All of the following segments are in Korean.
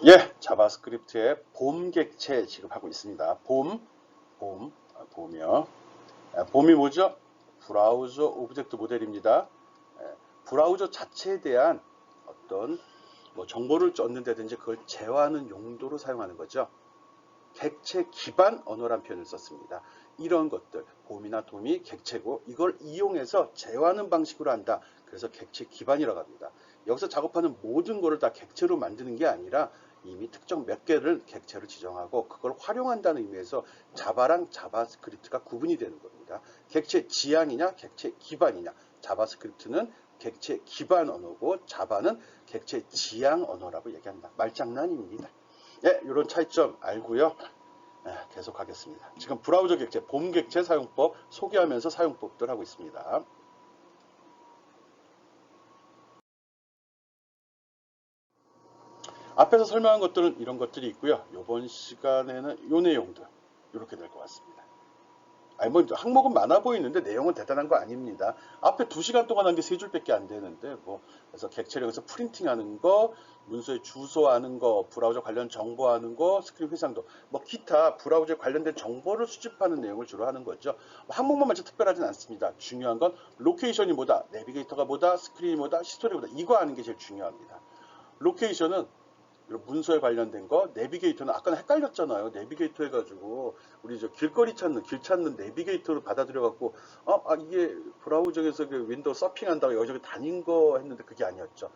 예, 자바스크립트의 봄 객체 지금 하고 있습니다. 봄이요. 봄이 뭐죠? 브라우저 오브젝트 모델입니다. 브라우저 자체에 대한 어떤 정보를 얻는다든지 그걸 제어하는 용도로 사용하는 거죠. 객체 기반 언어란 표현을 썼습니다. 이런 것들, 봄이나 돔이 객체고 이걸 이용해서 제어하는 방식으로 한다. 그래서 객체 기반이라고 합니다. 여기서 작업하는 모든 것을 다 객체로 만드는 게 아니라 이미 특정 몇 개를 객체로 지정하고 그걸 활용한다는 의미에서 자바랑 자바스크립트가 구분이 되는 겁니다. 객체 지향이냐 객체 기반이냐. 자바스크립트는 객체 기반 언어고 자바는 객체 지향 언어라고 얘기합니다. 말장난입니다. 예, 이런 차이점 알고요. 계속하겠습니다. 지금 브라우저 객체, 봄 객체 사용법 소개하면서 사용법들 하고 있습니다. 앞에서 설명한 것들은 이런 것들이 있고요. 이번 시간에는 이 내용들 이렇게 될 것 같습니다. 아니 항목은 많아 보이는데 내용은 대단한 거 아닙니다. 앞에 2시간 동안 한 게 3줄밖에 안 되는데 그래서 객체력에서 프린팅하는 거, 문서에 주소하는 거, 브라우저 관련 정보하는 거, 스크린 회상도 기타 브라우저에 관련된 정보를 수집하는 내용을 주로 하는 거죠. 항목만 마치 특별하진 않습니다. 중요한 건 로케이션이 뭐다, 내비게이터가 뭐다, 스크린이 뭐다, 히스토리가 뭐다 이거 아는 게 제일 중요합니다. 로케이션은 문서에 관련된 거, 내비게이터는 아까는 헷갈렸잖아요. 내비게이터 해가지고 우리 길거리 찾는 길 찾는 내비게이터로 받아들여갖고 이게 브라우저에서 그 윈도우 서핑한다고 여기저기 다닌 거 했는데 그게 아니었죠.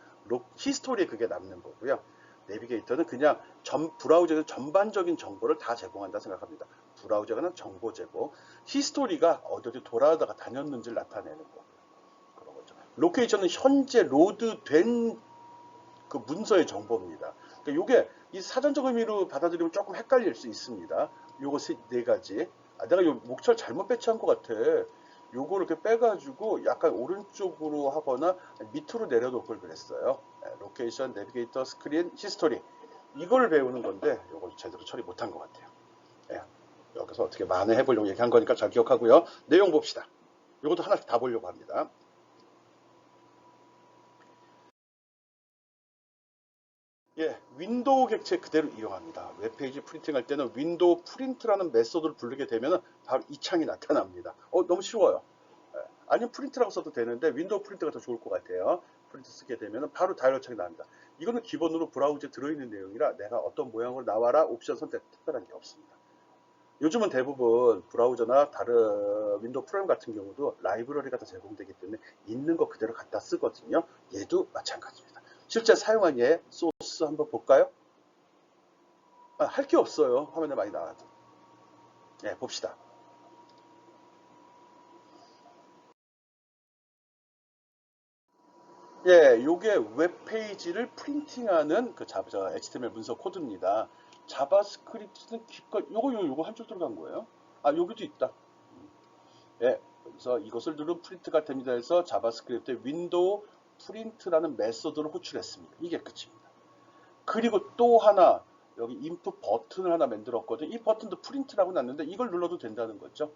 히스토리에 그게 남는 거고요. 내비게이터는 그냥 브라우저에서 전반적인 정보를 다 제공한다 생각합니다. 브라우저가 정보 제공, 히스토리가 어디 돌아다가 다녔는지를 나타내는 거고요. 그런 거죠. 로케이션은 현재 로드된 그 문서의 정보입니다. 그러니까 요게 이 사전적 의미로 받아들이면 조금 헷갈릴 수 있습니다. 요거 네 가지. 내가 요 목차를 잘못 배치한 것 같아. 요거를 이렇게 빼가지고 약간 오른쪽으로 하거나 밑으로 내려놓을 걸 그랬어요. 로케이션, 내비게이터, 스크린, 히스토리. 이걸 배우는 건데 요걸 제대로 처리 못한 것 같아요. 여기서 어떻게 만회해 보려고 얘기한 거니까 잘 기억하고요. 내용 봅시다. 요것도 하나씩 다 보려고 합니다. 예, 윈도우 객체 그대로 이용합니다. 웹페이지 프린팅할 때는 윈도우 프린트라는 메소드를 부르게 되면 바로 이 창이 나타납니다. 너무 쉬워요. 아니면 프린트라고 써도 되는데 윈도우 프린트가 더 좋을 것 같아요. 프린트 쓰게 되면 바로 다이얼 창이 나옵니다. 이거는 기본으로 브라우저에 들어있는 내용이라 내가 어떤 모양으로 나와라 옵션 선택 특별한 게 없습니다. 요즘은 대부분 브라우저나 다른 윈도우 프로그램 같은 경우도 라이브러리가 다 제공되기 때문에 있는 거 그대로 갖다 쓰거든요. 얘도 마찬가지입니다. 실제 사용한 예 소스 한번 볼까요? 할 게 없어요. 화면에 많이 나와도. 예, 봅시다. 예, 요게 웹페이지를 프린팅하는 그 HTML 문서 코드입니다. 자바스크립트는 기껏 요거 한 줄 들어간 거예요. 여기도 있다. 예, 그래서 이것을 누르면 프린트가 됩니다 해서 자바스크립트의 윈도우 프린트라는 메소드를 호출했습니다. 이게 끝입니다. 그리고 또 하나 여기 인풋 버튼을 하나 만들었거든요. 이 버튼도 프린트라고 놨는데 이걸 눌러도 된다는 거죠.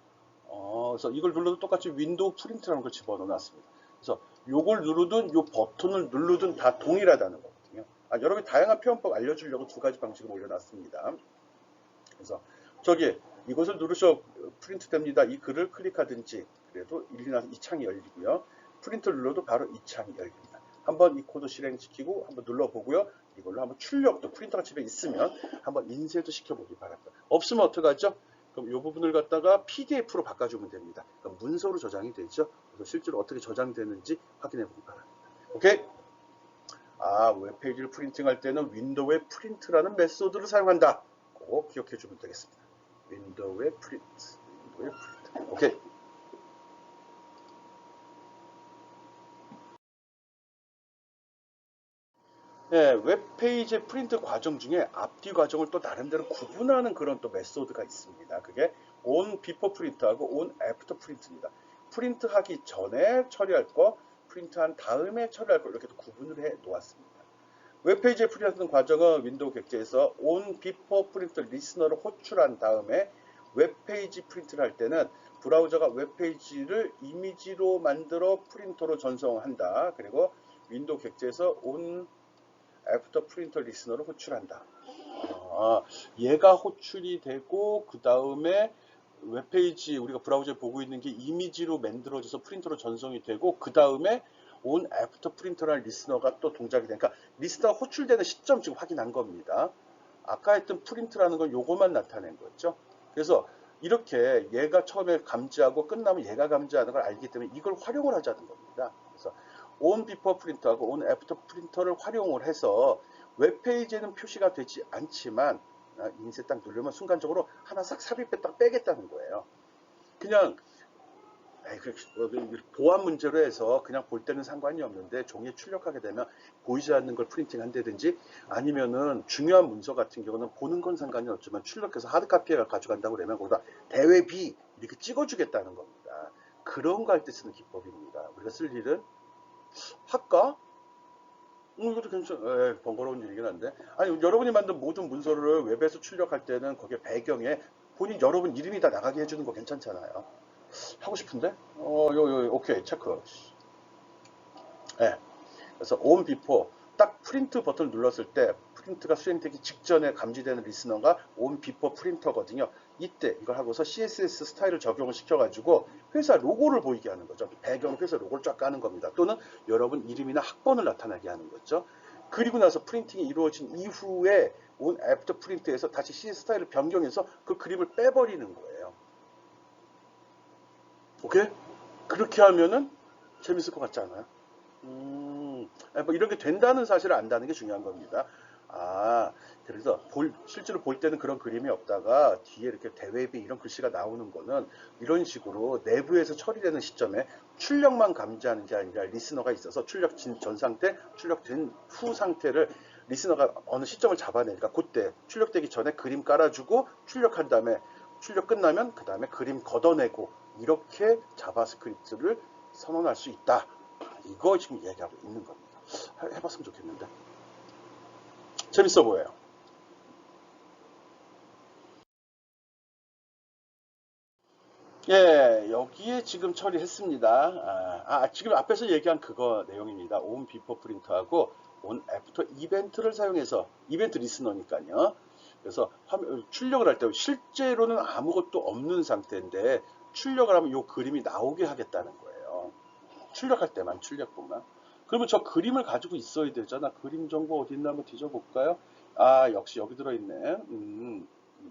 그래서 이걸 눌러도 똑같이 윈도우 프린트라는 걸 집어넣어 놨습니다. 그래서 요걸 누르든 요 버튼을 누르든 다 동일하다는 거거든요. 여러 개 다양한 표현법 알려주려고 2가지 방식을 올려놨습니다. 그래서 이것을 누르셔 프린트 됩니다. 이 글을 클릭하든지 그래도 1, 2 나서 이 창이 열리고요. 프린트를 눌러도 바로 이 창이 열립니다. 한번 이 코드 실행시키고 한번 눌러보고요. 이걸로 한번 출력도 프린터가 집에 있으면 한번 인쇄도 시켜보기 바랍니다. 없으면 어떡하죠? 그럼 이 부분을 갖다가 PDF로 바꿔주면 됩니다. 그럼 문서로 저장이 되죠. 그래서 실제로 어떻게 저장되는지 확인해 보기 바랍니다. 오케이? 웹페이지를 프린팅할 때는 윈도우의 프린트라는 메소드를 사용한다. 꼭 기억해 주면 되겠습니다. 윈도우의 프린트. 오케이. 예, 웹페이지 프린트 과정 중에 앞뒤 과정을 또 나름대로 구분하는 그런 또 메소드가 있습니다. 그게 on before 프린트하고 on after 프린트입니다. 프린트하기 전에 처리할 거, 프린트한 다음에 처리할 거 이렇게 또 구분을 해 놓았습니다. 웹페이지에 프린트하는 과정은 윈도우 객체에서 on before 프린트 리스너를 호출한 다음에 웹페이지 프린트를 할 때는 브라우저가 웹페이지를 이미지로 만들어 프린터로 전송한다. 그리고 윈도우 객체에서 on 애프터 프린터 리스너를 호출한다. 얘가 호출이 되고 그 다음에 웹페이지 우리가 브라우저에 보고 있는 게 이미지로 만들어져서 프린터로 전송이 되고 그 다음에 온 애프터 프린터라는 리스너가 또 동작이 되니까 리스너가 호출되는 시점 지금 확인한 겁니다. 아까 했던 프린트라는 건 요거만 나타낸 거죠. 그래서 이렇게 얘가 처음에 감지하고 끝나면 얘가 감지하는 걸 알기 때문에 이걸 활용을 하자는 겁니다. 그래서 on before 프린터하고 on after 프린터를 활용을 해서 웹페이지에는 표시가 되지 않지만 인쇄 딱 누르면 순간적으로 하나 싹 삽입해 딱 빼겠다는 거예요. 그냥 보안 문제로 해서 그냥 볼 때는 상관이 없는데 종이에 출력하게 되면 보이지 않는 걸 프린팅 한다든지 아니면은 중요한 문서 같은 경우는 보는 건 상관이 없지만 출력해서 하드카피에 가져간다고 그러면 거기다 대외비 이렇게 찍어주겠다는 겁니다. 그런 거 할 때 쓰는 기법입니다. 우리가 쓸 일은 할까? 이것도 괜찮아. 번거로운 일이긴 한데. 아니, 여러분이 만든 모든 문서를 웹에서 출력할 때는 거기에 배경에 본인 여러분 이름이 다 나가게 해주는 거 괜찮잖아요. 하고 싶은데? 오케이, 체크. 예. 그래서 on before 딱 프린트 버튼을 눌렀을 때 프린트가 수행되기 직전에 감지되는 리스너가 on before 프린터거든요. 이때 이걸 하고서 CSS 스타일을 적용을 시켜가지고 회사 로고를 보이게 하는 거죠. 배경 회사 로고를 쫙 까는 겁니다. 또는 여러분 이름이나 학번을 나타나게 하는 거죠. 그리고 나서 프린팅이 이루어진 이후에 on after 프린트에서 다시 CSS 스타일을 변경해서 그 그림을 빼버리는 거예요. 오케이? 그렇게 하면은 재밌을 것 같지 않아요? 뭐 이렇게 된다는 사실을 안다는 게 중요한 겁니다. 그래서 실제로 볼 때는 그런 그림이 없다가 뒤에 이렇게 대외비 이런 글씨가 나오는 거는 이런 식으로 내부에서 처리되는 시점에 출력만 감지하는 게 아니라 리스너가 있어서 출력 전 상태, 출력된 후 상태를 리스너가 어느 시점을 잡아내니까 그때 출력되기 전에 그림 깔아주고 출력한 다음에 출력 끝나면 그 다음에 그림 걷어내고 이렇게 자바스크립트를 선언할 수 있다. 이거 지금 얘기하고 있는 겁니다. 해봤으면 좋겠는데. 재밌어 보여요. 예, 여기에 지금 처리했습니다. 지금 앞에서 얘기한 그거 내용입니다. on before 프린터하고 on after 이벤트를 사용해서 이벤트 리스너니까요. 그래서 출력을 할 때 실제로는 아무것도 없는 상태인데 출력을 하면 이 그림이 나오게 하겠다는 거예요. 출력할 때만 출력뿐만. 그러면 저 그림을 가지고 있어야 되잖아. 그림 정보 어디 있나 한번 뒤져볼까요? 역시 여기 들어있네.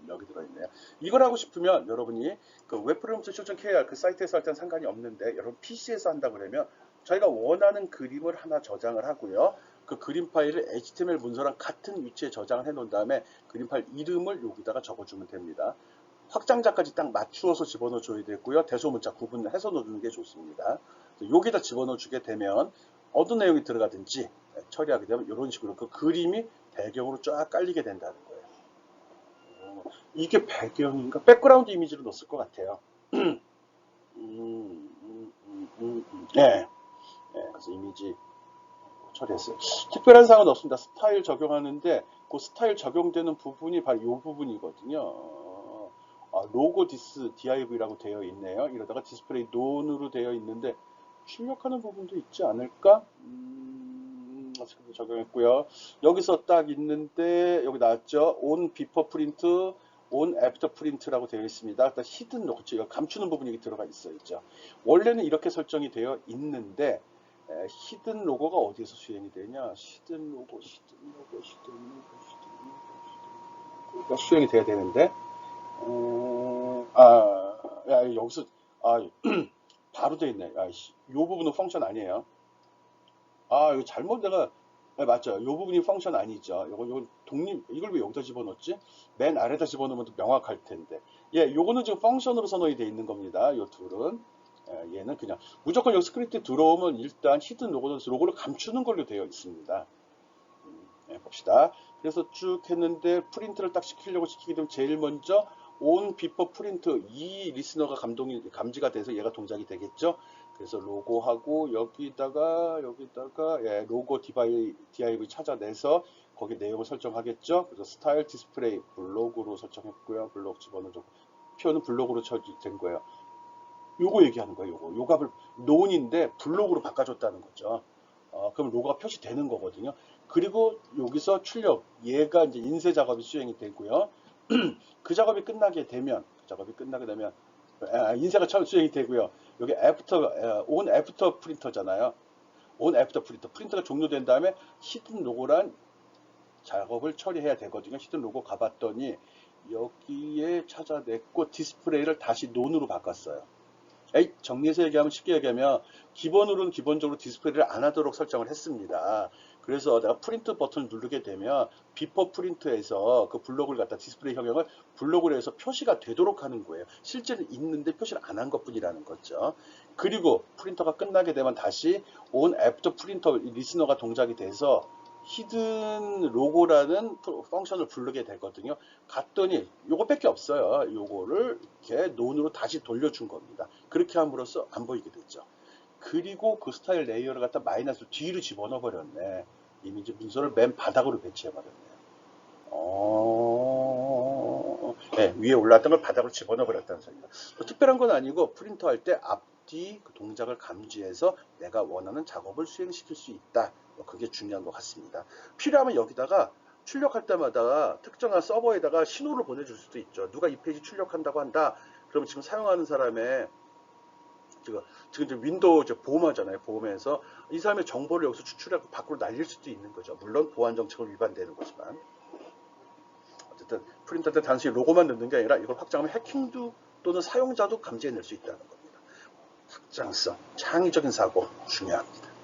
여기 들어있네요. 이걸 하고 싶으면 여러분이 그 web프로그램.co.kr 그 사이트에서 할 때는 상관이 없는데 여러분 PC에서 한다 그러면 저희가 원하는 그림을 하나 저장을 하고요. 그 그림 파일을 HTML 문서랑 같은 위치에 저장을 해 놓은 다음에 그림 파일 이름을 여기다가 적어주면 됩니다. 확장자까지 딱 맞추어서 집어넣어 줘야 되고요. 대소문자 구분해서 넣어주는 게 좋습니다. 여기다 집어넣어 주게 되면 어떤 내용이 들어가든지 처리하게 되면 이런 식으로 그 그림이 배경으로 쫙 깔리게 된다는 거예요. 이게 배경인가? 백그라운드 이미지로 넣었을 것 같아요. 네. 그래서 이미지 처리했어요. 특별한 사항은 없습니다. 스타일 적용하는데 그 스타일 적용되는 부분이 바로 이 부분이거든요. 로고 디스 div라고 되어 있네요. 이러다가 디스플레이 논으로 되어 있는데 출력하는 부분도 있지 않을까? 적용했고요. 여기서 딱 있는데 여기 나왔죠. on before print, on after print라고 되어 있습니다. 일단 히든 로고, 감추는 부분이 여기 들어가 있어야죠. 원래는 이렇게 설정이 되어 있는데 히든 로고가 어디에서 수행이 되냐? 히든 로고가 수행이 돼야 되는데 여기서 바로 돼 있네. 이 부분은 펑션 아니에요. 이거 잘못 내가 맞죠. 이 부분이 펑션 아니죠. 요거 독립 이걸 왜 여기다 집어넣었지? 맨 아래다 집어넣으면 더 명확할 텐데. 요거는 지금 펑션으로 선언이 돼 있는 겁니다. 요 둘은. 얘는 그냥 무조건 여기 스크립트 들어오면 일단 히든 로고를 감추는 걸로 되어 있습니다. 봅시다. 그래서 쭉 했는데 프린트를 딱 시키려고 시키게 되면 제일 먼저 on before print 이 리스너가 감지가 돼서 얘가 동작이 되겠죠. 그래서 로고하고 여기다가 로고 div 찾아내서 거기 내용을 설정하겠죠. 그래서 스타일 디스플레이 블록으로 설정했고요. 블록 집어넣어줘. 표는 블록으로 처리된 거예요. 요거 얘기하는 거예요. 요거 값을 논인데 블록으로 바꿔줬다는 거죠. 그럼 로고가 표시되는 거거든요. 그리고 여기서 출력, 얘가 이제 인쇄 작업이 수행이 되고요. 그 작업이 끝나게 되면, 인쇄가 처음 수행이 되고요. 여기 온 애프터 프린터잖아요. 온 애프터 프린터가 종료된 다음에 히든 로고란 작업을 처리해야 되거든요. 히든 로고 가봤더니 여기에 찾아냈고 디스플레이를 다시 논으로 바꿨어요. 정리해서 얘기하면 쉽게 얘기하면 기본적으로 디스플레이를 안 하도록 설정을 했습니다. 그래서 내가 프린트 버튼을 누르게 되면 비포 프린트에서 그 블록을 갖다 디스플레이 형용을 블록으로 해서 표시가 되도록 하는 거예요. 실제는 있는데 표시를 안 한 것뿐이라는 거죠. 그리고 프린터가 끝나게 되면 다시 온 애프터 프린터 리스너가 동작이 돼서 히든 로고라는 펑션을 부르게 되거든요. 갔더니 요거밖에 없어요. 요거를 이렇게 논으로 다시 돌려준 겁니다. 그렇게 함으로써 안 보이게 됐죠. 그리고 그 스타일 레이어를 갖다 마이너스 뒤로 집어넣어 버렸네. 이미지 문서를 맨 바닥으로 배치해 버렸네요. 네, 위에 올라왔던 걸 바닥으로 집어넣어 버렸다는 소리입니다. 뭐 특별한 건 아니고 프린터 할 때 앞뒤 그 동작을 감지해서 내가 원하는 작업을 수행시킬 수 있다. 뭐 그게 중요한 것 같습니다. 필요하면 여기다가 출력할 때마다 특정한 서버에다가 신호를 보내줄 수도 있죠. 누가 이 페이지 출력한다고 한다. 그러면 지금 사용하는 사람의 지금 이제 윈도우 이제 보험하잖아요. 보험에서 이 사람의 정보를 여기서 추출하고 밖으로 날릴 수도 있는 거죠. 물론 보안 정책을 위반되는 거지만. 어쨌든 프린터 때 단순히 로고만 넣는 게 아니라 이걸 확장하면 해킹도 또는 사용자도 감지해낼 수 있다는 겁니다. 확장성, 창의적인 사고 중요합니다.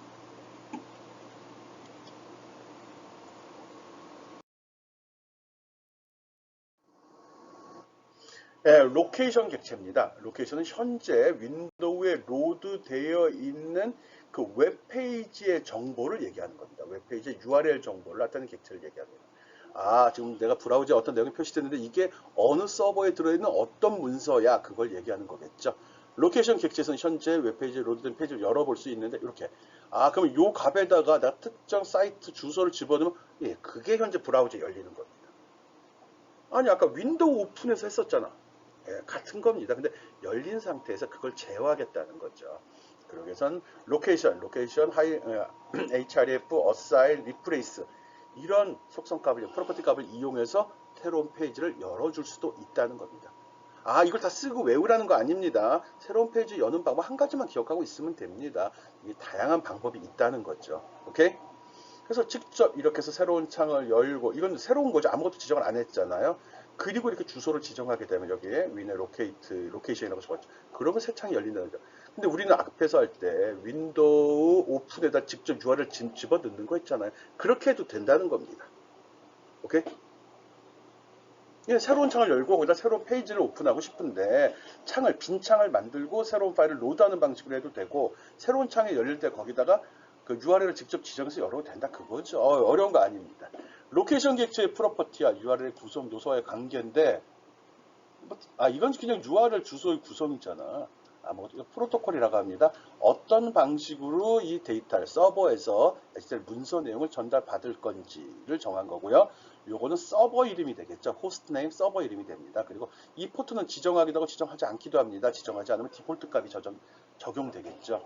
네, 로케이션 객체입니다. 로케이션은 현재 윈도우에 로드되어 있는 그 웹페이지의 정보를 얘기하는 겁니다. 웹페이지의 URL 정보를 나타내는 객체를 얘기합니다. 지금 내가 브라우저에 어떤 내용이 표시됐는데 이게 어느 서버에 들어있는 어떤 문서야 그걸 얘기하는 거겠죠. 로케이션 객체에서는 현재 웹페이지에 로드된 페이지를 열어볼 수 있는데 이렇게 그럼 요 값에다가 나 특정 사이트 주소를 집어넣으면 그게 현재 브라우저에 열리는 겁니다. 아니 아까 윈도우 오픈해서 했었잖아. 같은 겁니다. 근데 열린 상태에서 그걸 제어하겠다는 거죠. 그러기 위해선 로케이션, href, assign, replace 이런 속성 값을, 프로퍼티 값을 이용해서 새로운 페이지를 열어줄 수도 있다는 겁니다. 이걸 다 쓰고 외우라는 거 아닙니다. 새로운 페이지 여는 방법 한 가지만 기억하고 있으면 됩니다. 이게 다양한 방법이 있다는 거죠. 오케이? 그래서 직접 이렇게 해서 새로운 창을 열고, 이건 새로운 거죠. 아무것도 지정을 안 했잖아요. 그리고 이렇게 주소를 지정하게 되면 여기에 윈의 로케이션이라고 적었죠. 그러면 새 창이 열린다는 거죠. 근데 우리는 앞에서 할 때 윈도우 오픈에다 직접 URL을 집어넣는 거 있잖아요. 그렇게 해도 된다는 겁니다. 오케이? 새로운 창을 열고 거기다 새로운 페이지를 오픈하고 싶은데 빈 창을 만들고 새로운 파일을 로드하는 방식으로 해도 되고 새로운 창이 열릴 때 거기다가 그 URL을 직접 지정해서 열어도 된다 그거죠. 어려운 거 아닙니다. 로케이션 객체의 프로퍼티와 URL 구성 요소와의 관계인데 이건 그냥 URL 주소의 구성이잖아. 프로토콜이라고 합니다. 어떤 방식으로 이 데이터를 서버에서 SSL 문서 내용을 전달받을 건지를 정한 거고요. 요거는 서버 이름이 되겠죠. 호스트네임 서버 이름이 됩니다. 그리고 이 포트는 지정하기도 하고 지정하지 않기도 합니다. 지정하지 않으면 디폴트 값이 적용되겠죠.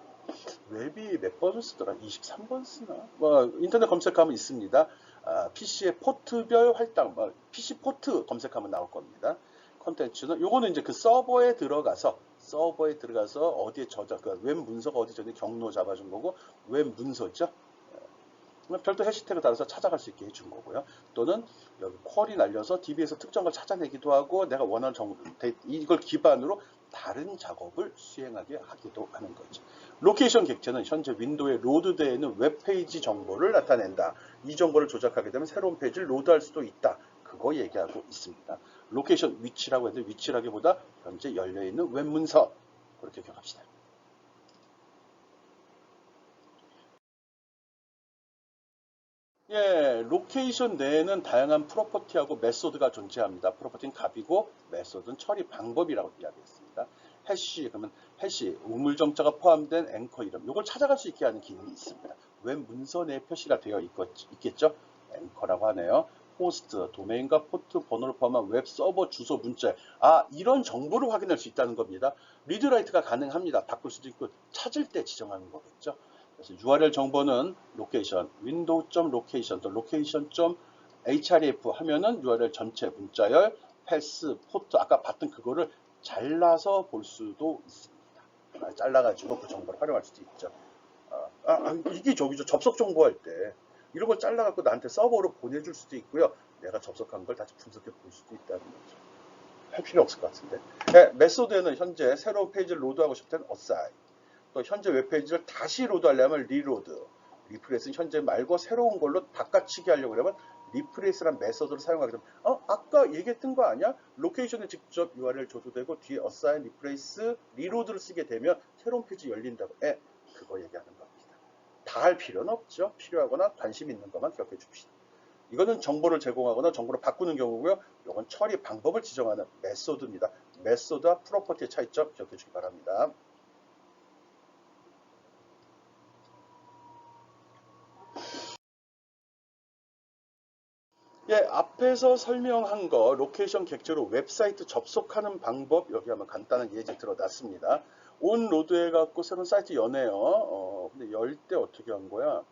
웹이 몇 번을 쓰더라? 23번 쓰나? 인터넷 검색하면 있습니다. PC의 포트별 할당, PC 포트 검색하면 나올 겁니다. 컨텐츠는 요거는 이제 그 서버에 들어가서 어디에 웹 문서가 어디 저기 경로 잡아준 거고 웹 문서죠. 별도 해시태그 따라서 찾아갈 수 있게 해준 거고요. 또는 여기 쿼리 날려서 DB에서 특정 걸 찾아내기도 하고 내가 원하는 정보 이걸 기반으로 다른 작업을 수행하게 하기도 하는 거죠. 로케이션 객체는 현재 윈도우에 로드되어 있는 웹페이지 정보를 나타낸다. 이 정보를 조작하게 되면 새로운 페이지를 로드할 수도 있다. 그거 얘기하고 있습니다. 로케이션 위치라고 했는데 위치라기보다 현재 열려있는 웹 문서 그렇게 기억합시다. 로케이션 내에는 다양한 프로퍼티하고 메소드가 존재합니다. 프로퍼티는 값이고 메소드는 처리 방법이라고 이야기했습니다. 그러면 해시, 우물정자가 포함된 앵커 이름, 이걸 찾아갈 수 있게 하는 기능이 있습니다. 웹 문서 내에 표시가 되어 있겠죠? 앵커라고 하네요. 호스트, 도메인과 포트 번호를 포함한 웹 서버 주소 문자. 이런 정보를 확인할 수 있다는 겁니다. 리드라이트가 가능합니다. 바꿀 수도 있고 찾을 때 지정하는 거겠죠. 그래서 URL 정보는 로케이션, window.location 또 location.href 하면은 URL 전체 문자열, 패스, 포트 아까 봤던 그거를 잘라서 볼 수도 있습니다. 잘라가지고 그 정보를 활용할 수도 있죠. 이게 저기죠. 접속 정보할 때 이런 걸 잘라갖고 나한테 서버로 보내줄 수도 있고요. 내가 접속한 걸 다시 분석해 볼 수도 있다는 거죠. 할 필요 없을 것 같은데. 네, 메소드에는 현재 새로운 페이지를 로드하고 싶을 땐 assign, 또 현재 웹페이지를 다시 로드하려면 reload, 리프레스는 현재 말고 새로운 걸로 바꿔치기 하려고 그러면 리프레스라는 메소드를 사용하게 되면 아까 얘기했던 거 아니야? 로케이션에 직접 URL 줘도 되고 뒤에 assign, replace, reload를 쓰게 되면 새로운 페이지 열린다고. 그거 얘기하는 겁니다. 다 할 필요는 없죠. 필요하거나 관심 있는 것만 기억해 줍시다. 이거는 정보를 제공하거나 정보를 바꾸는 경우고요. 이건 처리 방법을 지정하는 메소드입니다. 메소드와 프로퍼티의 차이점 기억해 주기 바랍니다. 앞에서 설명한 거 로케이션 객체로 웹사이트 접속하는 방법 여기 한번 간단한 예제 들어놨습니다. 온로드 해갖고 새로운 사이트 여네요. 근데 열 때 어떻게 한 거야?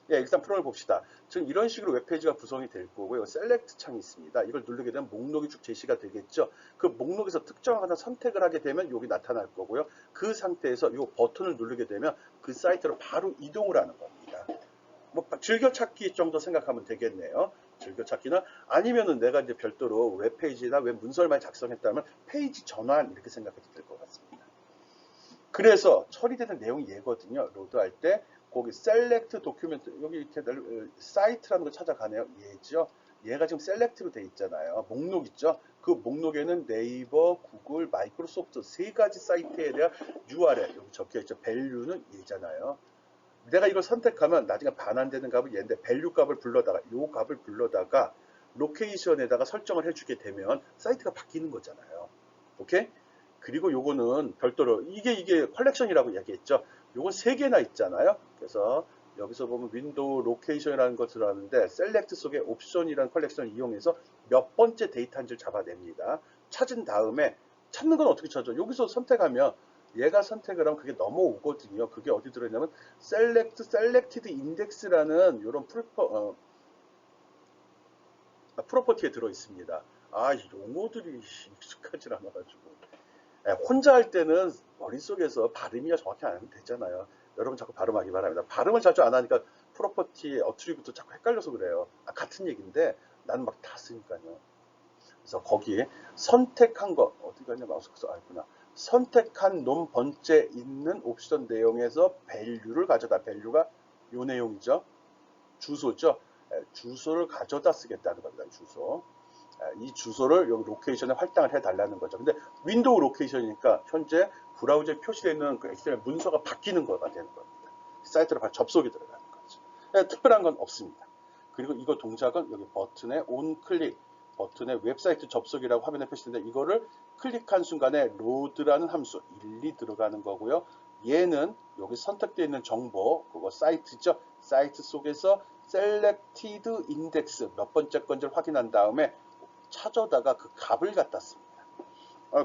일단 프로를 봅시다. 지금 이런 식으로 웹페이지가 구성이 될 거고요. 셀렉트 창이 있습니다. 이걸 누르게 되면 목록이 쭉 제시가 되겠죠. 그 목록에서 특정한 하나 선택을 하게 되면 여기 나타날 거고요. 그 상태에서 이 버튼을 누르게 되면 그 사이트로 바로 이동을 하는 겁니다. 뭐 즐겨찾기 정도 생각하면 되겠네요. 즐겨찾기는 아니면은 내가 이제 별도로 웹페이지나 웹 문서를 작성했다면 페이지 전환 이렇게 생각해도 될 것 같습니다. 그래서 처리되는 내용이 얘거든요. 로드할 때 거기 셀렉트 도큐멘트 여기 이렇게 사이트라는 걸 찾아가네요. 얘죠. 얘가 지금 셀렉트로 돼 있잖아요. 목록 있죠. 그 목록에는 네이버, 구글, 마이크로소프트 세 가지 사이트에 대한 URL 여기 적혀 있죠. 밸류는 얘잖아요. 내가 이걸 선택하면 나중에 반환되는 값은 얘인데 밸류 값을 불러다가 요 값을 불러다가 로케이션에다가 설정을 해주게 되면 사이트가 바뀌는 거잖아요. 오케이? 그리고 요거는 별도로 이게 컬렉션이라고 얘기했죠. 요건 3개나 있잖아요. 그래서 여기서 보면 윈도우 로케이션이라는 것을 하는데 셀렉트 속에 옵션이라는 컬렉션을 이용해서 몇 번째 데이터인지를 잡아냅니다. 찾은 다음에 찾는 건 어떻게 찾죠? 여기서 선택하면 얘가 선택을 하면 그게 넘어오거든요. 그게 어디 들어있냐면 select, selected index라는 이런 프로퍼티에 들어있습니다. 이 용어들이 익숙하지 않아가지고 혼자 할 때는 머릿속에서 발음이 정확히 안 하면 되잖아요. 여러분 자꾸 발음하기 바랍니다. 발음을 자주 안 하니까 프로퍼티 어트리뷰트 자꾸 헷갈려서 그래요. 같은 얘기인데 나는 막 다 쓰니까요. 그래서 거기에 선택한 거 어디 갔냐 마우스에서 있구나. 선택한 놈 번째 있는 옵션 내용에서 밸류를 가져다. 밸류가 요 내용이죠. 주소죠. 주소를 가져다 쓰겠다는 겁니다. 주소. 이 주소를 여기 로케이션에 할당을 해달라는 거죠. 근데 윈도우 로케이션이니까 현재 브라우저에 표시되어 있는 그 XML 문서가 바뀌는 거가 되는 겁니다. 사이트로 바로 접속이 들어가는 거죠. 특별한 건 없습니다. 그리고 이거 동작은 여기 버튼에 온 클릭, 버튼에 웹사이트 접속이라고 화면에 표시되는데 이거를 클릭한 순간에 로드라는 함수 1, 2 들어가는 거고요. 얘는 여기 선택되어 있는 정보, 그거 사이트죠. 사이트 속에서 selected index 몇 번째 건지를 확인한 다음에 찾아다가 그 값을 갖다 씁니다.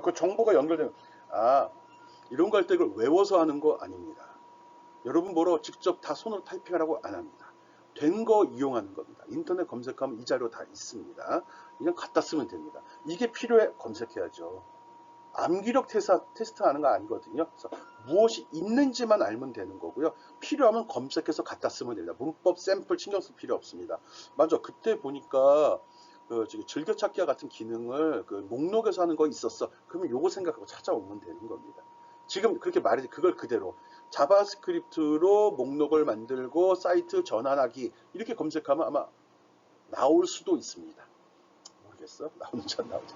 그 정보가 연결되면 이런 거 할 때 이걸 외워서 하는 거 아닙니다. 여러분 뭐로 직접 다 손으로 타이핑하라고 안 합니다. 된 거 이용하는 겁니다. 인터넷 검색하면 이 자료 다 있습니다. 그냥 갖다 쓰면 됩니다. 이게 필요해 검색해야죠. 암기력 테스트하는 거 아니거든요. 그래서 무엇이 있는지만 알면 되는 거고요. 필요하면 검색해서 갖다 쓰면 됩니다. 문법 샘플 신경 쓸 필요 없습니다. 맞아. 그때 보니까 즐겨찾기와 같은 기능을 목록에서 하는 거 있었어. 그러면 요거 생각하고 찾아오면 되는 겁니다. 지금 그렇게 말해지 그걸 그대로 자바스크립트로 목록을 만들고 사이트 전환하기 이렇게 검색하면 아마 나올 수도 있습니다. 모르겠어. 나오는지 안 나오는지.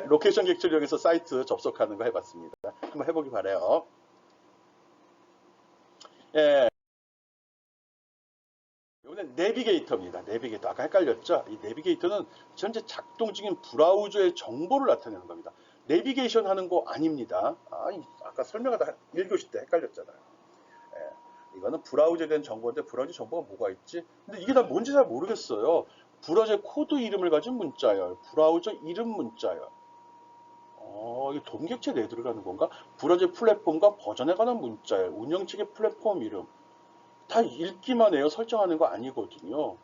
로케이션 객체력에서 사이트 접속하는 거 해봤습니다. 한번 해보기 바래요. 이거는 내비게이터입니다. 내비게이터. 아까 헷갈렸죠? 이 내비게이터는 현재 작동 중인 브라우저의 정보를 나타내는 겁니다. 내비게이션 하는 거 아닙니다. 아까 설명하다 1교시 때 헷갈렸잖아요. 이거는 브라우저에 대한 정보인데 브라우저 정보가 뭐가 있지? 근데 이게 다 뭔지 잘 모르겠어요. 브라우저 코드 이름을 가진 문자열, 브라우저 이름 문자열. 이게 동객체 내에 들어가는 건가? 브라우저 플랫폼과 버전에 관한 문자열, 운영체계 플랫폼 이름. 다 읽기만 해요. 설정하는 거 아니거든요.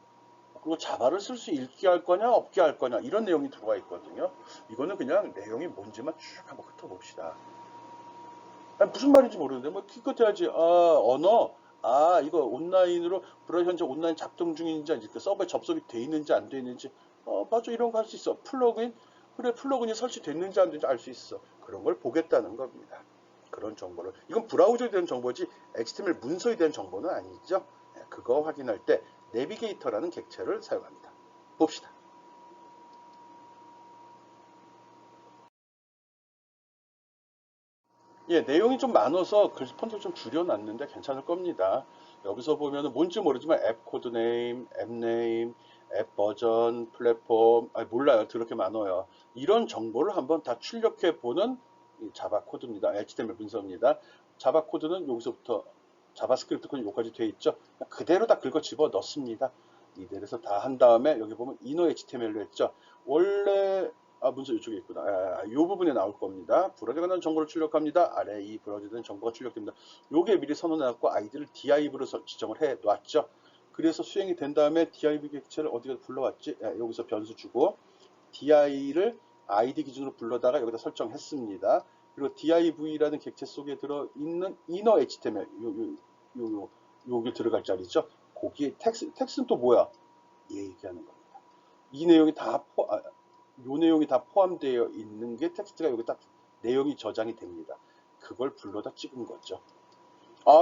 그리고 자바를 쓸 수 읽게 할 거냐 없게 할 거냐 이런 내용이 들어가 있거든요. 이거는 그냥 내용이 뭔지만 쭉 한번 훑어봅시다. 아니, 무슨 말인지 모르는데 뭐 기껏 해야지. 언어. 이거 온라인으로 현재 온라인 작동 중인지 아닌지 그 서버에 접속이 돼 있는지 안 돼 있는지 맞아 이런 거 할 수 있어. 플러그인 그래 플러그인이 설치됐는지 안 됐는지 알 수 있어. 그런 걸 보겠다는 겁니다. 그런 정보를 이건 브라우저에 대한 정보지 HTML 문서에 대한 정보는 아니죠. 그거 확인할 때 내비게이터라는 객체를 사용합니다. 봅시다. 예, 내용이 좀 많아서 글 폰트 좀 줄여놨는데 괜찮을 겁니다. 여기서 보면은 뭔지 모르지만 앱 코드 네임, 앱 네임, 앱 버전, 플랫폼, 몰라요. 그렇게 많아요. 이런 정보를 한번 다 출력해 보는 자바 코드입니다. HTML 문서입니다. 자바 코드는 여기서부터 자바스크립트 코드 여기까지 돼 있죠. 그대로 다 긁어 집어 넣습니다. 이대로해서 다 한 다음에 여기 보면 inner HTML로 했죠. 원래 문서 이쪽에 있구나. 이 부분에 나올 겁니다. 브라우저에 관한 정보를 출력합니다. 아래 이 브라우저에 대한 정보가 출력됩니다. 요게 미리 선언해갖고 아이디를 div로 지정을 해 놨죠. 그래서 수행이 된 다음에 div 객체를 어디가 불러왔지? 여기서 변수 주고 di를 id 기준으로 불러다가 여기다 설정했습니다. 그리고 div라는 객체 속에 들어있는 inner html 요게 들어갈 자리죠. 거기에 텍스트는 또 뭐야? 얘기하는 겁니다. 이 내용이 요 내용이 다 포함되어 있는 게 텍스트가 여기 딱 내용이 저장이 됩니다. 그걸 불러다 찍은 거죠.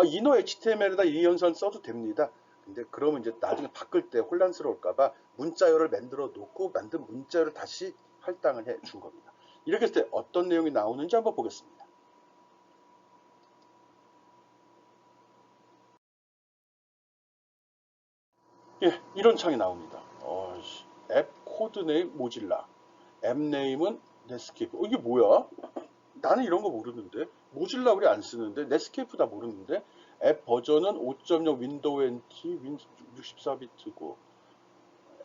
이너 HTML에다 이 연산 써도 됩니다. 근데 그러면 이제 나중에 바꿀 때 혼란스러울까봐 문자열을 만들어 놓고 만든 문자열을 다시 할당을 해 준 겁니다. 이렇게 했을 때 어떤 내용이 나오는지 한번 보겠습니다. 예, 이런 창이 나옵니다. 앱 코드네임 모질라, 앱 네임은 네스케이프. 이게 뭐야? 나는 이런 거 모르는데 모질라 우리 안 쓰는데 넷스케이프 다 모르는데 앱 버전은 5.0 윈도우 NT 64비트고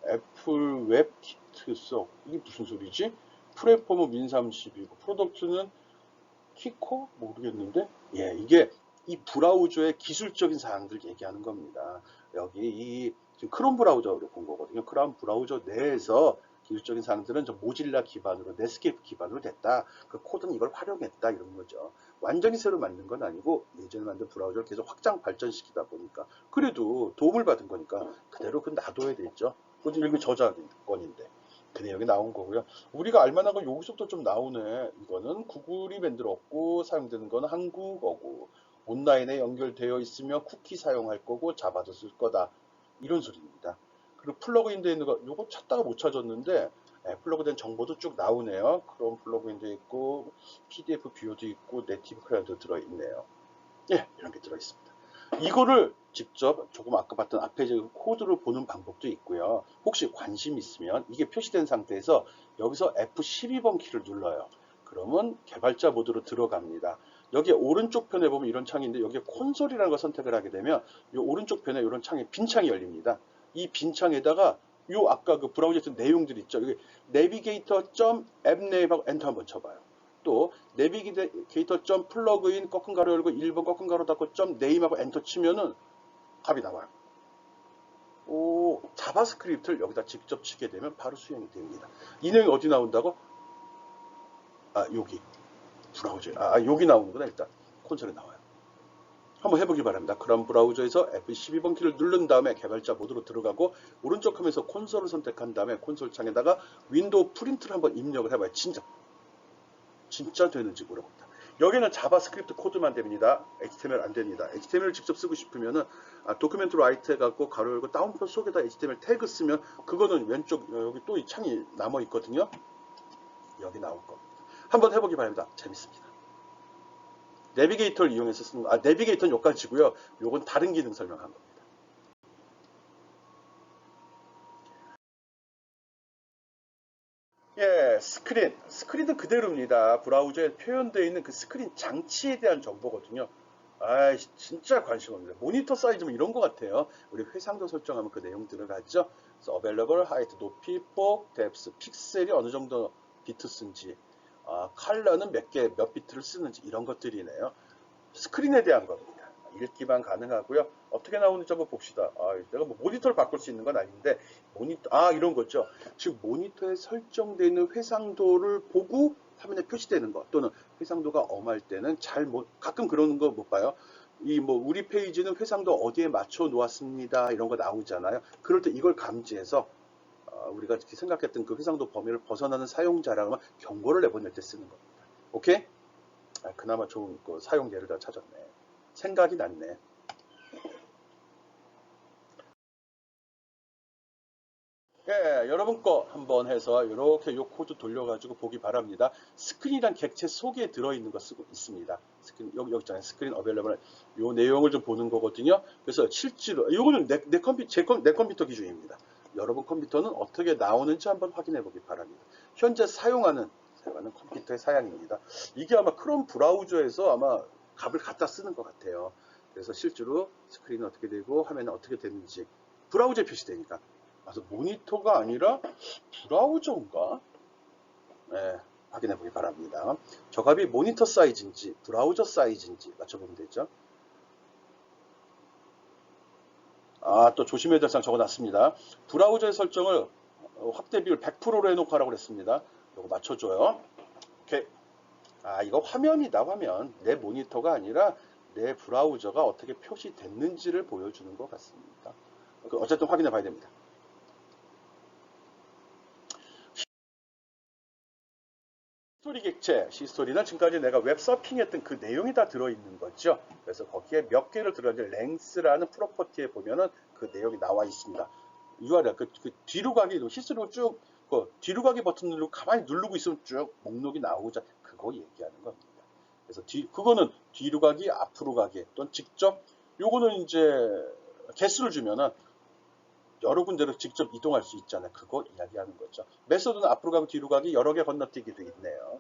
애플 웹 키트 써 이게 무슨 소리지? 플랫폼은 윈30이고 프로덕트는 키코 모르겠는데 이게 이 브라우저의 기술적인 사항들 얘기하는 겁니다. 여기 지금 크롬 브라우저로 본 거거든요. 크롬 브라우저 내에서 기술적인 사항들은 저 모질라 기반으로 넷스케이프 기반으로 됐다. 그 코드는 이걸 활용했다 이런 거죠. 완전히 새로 만든 건 아니고 예전에 만든 브라우저를 계속 확장 발전시키다 보니까 그래도 도움을 받은 거니까 그대로 놔둬야 되죠. 그것도 일부 저작권인데 그 내용이 나온 거고요. 우리가 알만한 건 여기서부터 좀 나오네. 이거는 구글이 만들었고 사용되는 건 한국어고 온라인에 연결되어 있으며 쿠키 사용할 거고 자바도 쓸 거다. 이런 소리입니다. 그리고 플러그인 되어 있는 거 요거 찾다가 못 찾았는데 플러그된 정보도 쭉 나오네요. 크롬 플러그인도 있고 PDF 뷰도 있고 네티브 클라이언트도 들어있네요. 이런 게 들어있습니다. 이거를 직접 조금 아까 봤던 앞에 코드를 보는 방법도 있고요. 혹시 관심 있으면 이게 표시된 상태에서 여기서 F12번 키를 눌러요. 그러면 개발자 모드로 들어갑니다. 여기 오른쪽 편에 보면 이런 창인데 여기에 콘솔이라는 걸 선택을 하게 되면 이 오른쪽 편에 이런 창이 빈 창이 열립니다. 이 빈 창에다가 요 아까 그 브라우저에 내용들 있죠. 여기 navigator.appname하고 엔터 한번 쳐봐요. 또 내비게이터 점 플러그인 꺾은 가로 열고 1번 꺾은 가로 닫고 점 네임하고 엔터 치면은 답이 나와요. 자바스크립트를 여기다 직접 치게 되면 바로 수행이 됩니다. 이 내용이 어디 나온다고? 여기 브라우저에 여기 나오는구나. 일단 콘솔에 나와요. 한번 해보기 바랍니다. 크롬 브라우저에서 F12번 키를 누른 다음에 개발자 모드로 들어가고 오른쪽 화면에서 콘솔을 선택한 다음에 콘솔 창에다가 윈도우 프린트를 한번 입력을 해봐요. 진짜 되는지 물어봅니다. 여기는 자바스크립트 코드만 됩니다. HTML 안 됩니다. HTML을 직접 쓰고 싶으면은 도큐멘트 라이트 해갖고 가로 열고 다운표 속에다 HTML 태그 쓰면 그거는 왼쪽 여기 또 이 창이 남아 있거든요. 여기 나올 겁니다. 한번 해보기 바랍니다. 재밌습니다. 내비게이터를 이용해서 쓰는 내비게이터는 여기까지고요. 요건 다른 기능 설명한 겁니다. 스크린은 그대로입니다. 브라우저에 표현되어 있는 그 스크린 장치에 대한 정보거든요. 진짜 관심 없는데 모니터 사이즈면 이런 것 같아요. 우리 회상도 설정하면 그 내용 들어가죠. 그래서 available, height, 높이, 폭, depth, 픽셀이 어느 정도 비트 쓴지, 컬러는 몇 비트를 쓰는지 이런 것들이네요. 스크린에 대한 겁니다. 읽기만 가능하고요. 어떻게 나오는지 한번 봅시다. 내가 뭐 모니터를 바꿀 수 있는 건 아닌데 모니터 이런 거죠. 지금 모니터에 설정되어 있는 회상도를 보고 화면에 표시되는 거 또는 회상도가 엄할 때는 가끔 그런 거 못 봐요. 우리 페이지는 회상도 어디에 맞춰 놓았습니다. 이런 거 나오잖아요. 그럴 때 이걸 감지해서 우리가 생각했던 그 회상도 범위를 벗어나는 사용자라면 경고를 내보낼 때 쓰는 겁니다. 오케이? 그나마 좋은 그 사용 예를 다 찾았네. 생각이 났네. 예, 여러분 거 한번 해서 이렇게 요 코드 돌려가지고 보기 바랍니다. 스크린이란 객체 속에 들어있는 거 쓰고 있습니다. 여기 있잖아요. 스크린 어벨러블. 요 내용을 좀 보는 거거든요. 그래서 실제로, 요거는 내 컴퓨터 기준입니다. 여러분 컴퓨터는 어떻게 나오는지 한번 확인해 보기 바랍니다. 현재 사용하는 컴퓨터의 사양입니다. 이게 아마 크롬 브라우저에서 아마 값을 갖다 쓰는 것 같아요. 그래서 실제로 스크린은 어떻게 되고 화면은 어떻게 되는지 브라우저에 표시되니까. 그래서 모니터가 아니라 브라우저인가? 네, 확인해 보기 바랍니다. 저 값이 모니터 사이즈인지 브라우저 사이즈인지 맞춰보면 되죠. 또 조심해야 될 사항 적어놨습니다. 브라우저의 설정을 확대 비율 100%로 해놓고 하라고 그랬습니다. 이거 맞춰줘요. 오케이. 이거 화면이다, 화면. 내 모니터가 아니라 내 브라우저가 어떻게 표시됐는지를 보여주는 것 같습니다. 어쨌든 확인해 봐야 됩니다. 시스토리 객체, 시스토리는 지금까지 내가 웹 서핑했던 그 내용이 다 들어있는 거죠. 그래서 거기에 몇 개를 들어있는데 랭스라는 프로퍼티에 보면은 그 내용이 나와 있습니다. URL, 그 뒤로 가기, 히스토리로 쭉, 뒤로 가기 버튼 누르고 가만히 누르고 있으면 쭉 목록이 나오자. 그거 얘기하는 겁니다. 그래서 그거는 뒤로 가기, 앞으로 가기, 또는 직접, 요거는 이제 개수를 주면은 여러 군데로 직접 이동할 수 있잖아요. 그거 이야기하는 거죠. 메소드는 앞으로 가고 뒤로 가기 여러 개 건너뛰기도 있네요.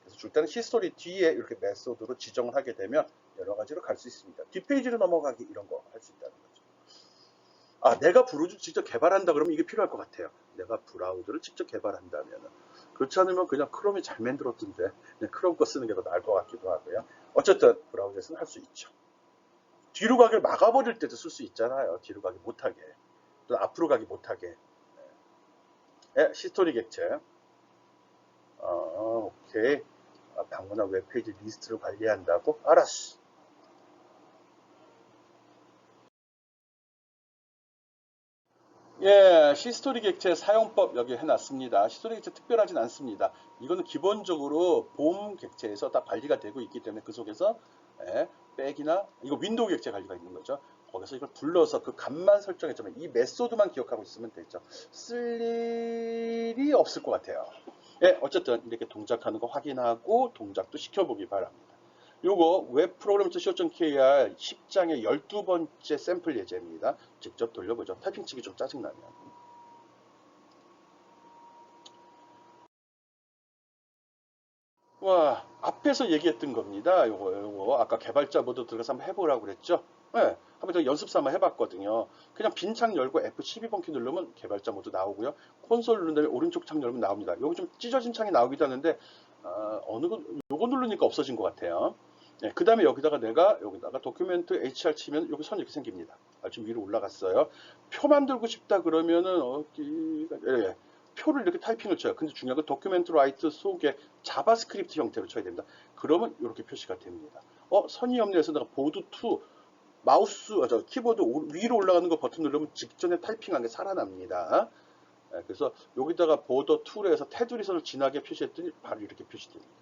그래서 줄 때는 히스토리 뒤에 이렇게 메소드로 지정을 하게 되면 여러 가지로 갈 수 있습니다. 뒷페이지로 넘어가기 이런 거 할 수 있다는 거죠. 내가 브라우저 직접 개발한다 그러면 이게 필요할 것 같아요. 내가 브라우저를 직접 개발한다면 그렇지 않으면 그냥 크롬이 잘 만들었던데 그냥 크롬 거 쓰는 게 더 나을 것 같기도 하고요. 어쨌든 브라우저에서는 할 수 있죠. 뒤로 가기를 막아버릴 때도 쓸 수 있잖아요. 뒤로 가기 못하게. 또 앞으로 가기 못하게. 히스토리 객체. 오케이. 방문한 웹페이지 리스트를 관리한다고? 알았어. 예, 시스토리 객체 사용법 여기 해놨습니다. 시스토리 객체 특별하진 않습니다. 이거는 기본적으로 봄 객체에서 다 관리가 되고 있기 때문에 그 속에서 백이나 이거 윈도우 객체 관리가 있는 거죠. 거기서 이걸 불러서 그 값만 설정했지만 이 메소드만 기억하고 있으면 되죠. 쓸 일이 없을 것 같아요. 예, 어쨌든 이렇게 동작하는 거 확인하고 동작도 시켜보기 바랍니다. 요거 웹프로그램.co.kr 10장의 12번째 샘플 예제입니다. 직접 돌려보죠. 타이핑 치기 좀 짜증나면. 와, 앞에서 얘기했던 겁니다. 요거 아까 개발자 모드 들어가서 한번 해보라고 그랬죠? 네, 한번 제가 연습 삼아 해봤거든요. 그냥 빈 창 열고 F12번 키 누르면 개발자 모드 나오고요. 콘솔 누른 다음에 오른쪽 창 열면 나옵니다. 여기 좀 찢어진 창이 나오기도 하는데 요거 누르니까 없어진 것 같아요. 네, 그 다음에 여기다가 여기다가 도큐멘트 HR 치면 여기 선 이렇게 생깁니다. 좀 위로 올라갔어요. 표 만들고 싶다 그러면은 어디가 표를 이렇게 타이핑을 쳐요. 근데 중요한 건 도큐멘트 라이트 속에 자바스크립트 형태로 쳐야 됩니다. 그러면 이렇게 표시가 됩니다. 선이 없네 해서 내가 보드 2 마우스, 키보드 위로 올라가는 거 버튼 누르면 직전에 타이핑한 게 살아납니다. 그래서 여기다가 보더 툴에 해서 테두리 선을 진하게 표시했더니 바로 이렇게 표시됩니다.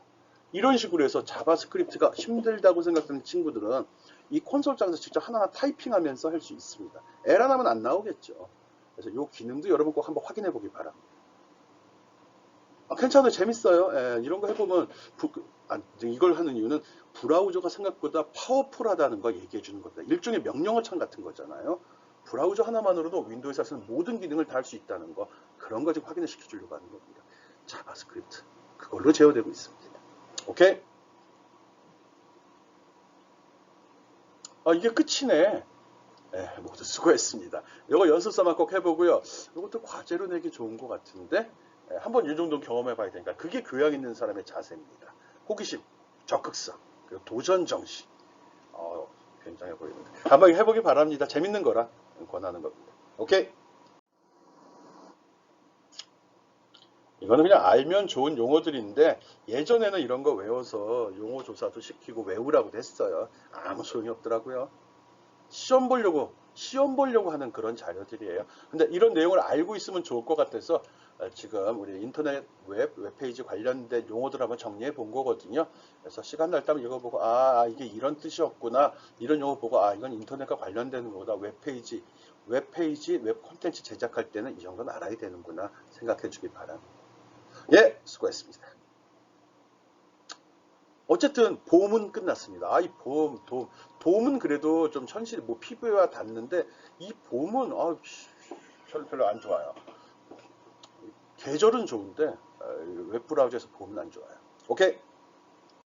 이런 식으로 해서 자바스크립트가 힘들다고 생각하는 친구들은 이 콘솔장에서 직접 하나하나 타이핑하면서 할 수 있습니다. 에러 나면 안 나오겠죠. 그래서 이 기능도 여러분 꼭 한번 확인해 보기 바랍니다. 괜찮아요. 재밌어요. 이런 거 해보면 이걸 하는 이유는 브라우저가 생각보다 파워풀하다는 거 얘기해 주는 겁니다. 일종의 명령어 창 같은 거잖아요. 브라우저 하나만으로도 윈도우에서 쓰는 모든 기능을 다 할 수 있다는 거 그런 거 지금 확인을 시켜주려고 하는 겁니다. 자바스크립트 그걸로 제어되고 있습니다. 오케이? 이게 끝이네. 모두 수고했습니다. 이거 연습 삼아 꼭 해보고요. 이것도 과제로 내기 좋은 것 같은데 한번 이 정도 경험해 봐야 되니까 그게 교양 있는 사람의 자세입니다. 호기심, 적극성, 그리고 도전 정신. 굉장해 보이는데 한번 해보기 바랍니다. 재밌는 거라 권하는 겁니다. 오케이. 이거는 그냥 알면 좋은 용어들인데 예전에는 이런 거 외워서 용어 조사도 시키고 외우라고도 했어요. 아무 소용이 없더라고요. 시험 보려고 하는 그런 자료들이에요. 근데 이런 내용을 알고 있으면 좋을 것 같아서 지금 우리 인터넷 웹페이지 관련된 용어들 한번 정리해 본 거거든요. 그래서 시간 날 때면 이거 보고 이게 이런 뜻이었구나. 이런 용어 보고 이건 인터넷과 관련되는 거다. 웹페이지, 웹 콘텐츠 제작할 때는 이 정도는 알아야 되는구나 생각해 주기 바랍니다. 예, 수고했습니다. 어쨌든 보험은 끝났습니다. 이 보험은 그래도 좀 현실, 뭐 피부에와 닿는데 이 보험은 별로 안 좋아요. 계절은 좋은데 웹브라우저에서 보험은 안 좋아요. 오케이.